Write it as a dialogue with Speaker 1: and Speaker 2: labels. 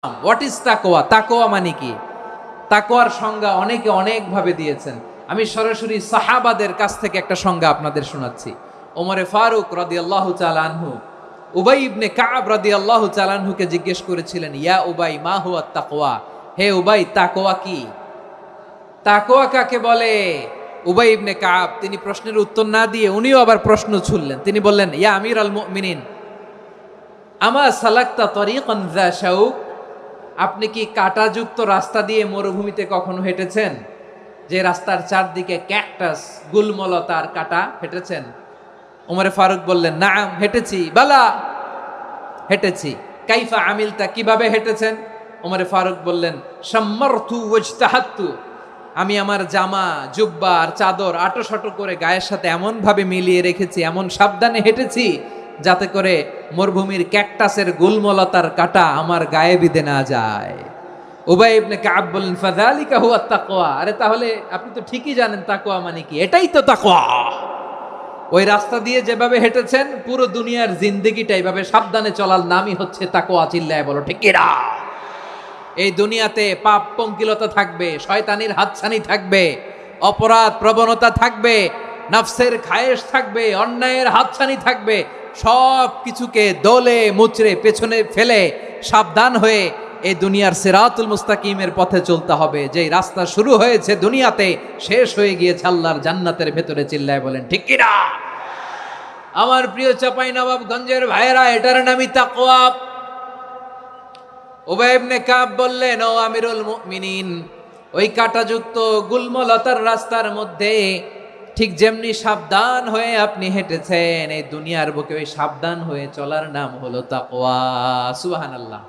Speaker 1: What is তাকওয়া? তাকওয়া মানে কি? তাকওয়ার সংজ্ঞা অনেকে অনেকভাবে দিয়েছেন। আমি সরাসরি সাহাবাদের কাছ থেকে একটা সংজ্ঞা আপনাদের শোনাচ্ছি। ওমরে ফারুক রাদিয়াল্লাহু তাআলা আনহু উবাই ইবনে কাব রাদিয়াল্লাহু তাআলা আনহুকে জিজ্ঞেস করেছিলেন, ইয়া উবাই মা হুয়া তাকওয়া? হে উবাই, তাকওয়া কি? তাকওয়া কাকে বলে? উবাই ইবনে কাব তিনি প্রশ্নের উত্তর না দিয়ে উনিও আবার প্রশ্ন ছুড়লেন। তিনি বললেন, ইয়া আমিরাল মুমিনিন, আমা সালাকতা তরিকান যা শাউক? আপনি কি কাঁটাযুক্ত রাস্তা দিয়ে মরুভূমিতে কখনো হেঁটেছেন? যে রাস্তার চারদিকে ক্যাকটাস, গুলমলতার কাঁটা, হেঁটেছেন? ওমরে ফারুক বললেন, নাম, হেঁটেছি। বালা, হেঁটেছি। কাইফা আমিলতা, কিভাবে হেঁটেছেন? ওমরে ফারুক বললেন, শাম্মারতু ওয়াজতাহাত্তু, আমি আমার জামা, জুব্বা আর চাদর আটোসাটো করে গায়ের সাথে এমন ভাবে মিলিয়ে রেখেছি, এমন সাবধানে হেঁটেছি যাতে করে মরুভূমির ক্যাকটাসের গুলমলতার কাঁটা আমার গায়ে বিধে না যায়। উবাই ইবনে কাব বললেন, ফাযালিকা হুয়া তাকওয়া। আরে তাহলে আপনি তো ঠিকই জানেন তাকওয়া মানে কি, এটাই তো তাকওয়া। ওই রাস্তা দিয়ে যেভাবে হেঁটেছেন, পুরো দুনিয়ার জিন্দেগিটা এইভাবে সাবধানে চলার নামই হচ্ছে তাকওয়া। চিল্লায় বলো ঠিক কিনা? এই দুনিয়াতে পাপ পঙ্কিলতা থাকবে, শয়তানির হাতছানি থাকবে, অপরাধ প্রবণতা থাকবে, নফসের খায়েশ থাকবে, অন্যায়ের হাতছানি থাকবে। সব কিছুকে দলে মুচড়ে পেছনে ফেলে সাবধান হয়ে এই দুনিয়ার সিরাতুল মুস্তাকিমের পথে চলতে হবে। যেই রাস্তা শুরু হয়েছে দুনিয়াতে, শেষ হয়ে গিয়েছে আল্লাহর জান্নাতের ভেতরে। চিল্লায় বলেন ঠিক কিনা? আমার প্রিয় চাপাই নবাবগঞ্জের ভাইয়েরা, এটার নামই তাকওয়া। উবাই ইবনে কাব বললেন, ও আমিরুল মুমিনিন, ওই কাঁটাযুক্ত গুলমলতার রাস্তার মধ্যে ঠিক যেমনি সাবধান হয়ে আপনি হেঁটেছেন, এই দুনিয়ার বুকে ওই সাবধান হয়ে চলার নাম হলো তাকওয়া। সুবহানাল্লাহ।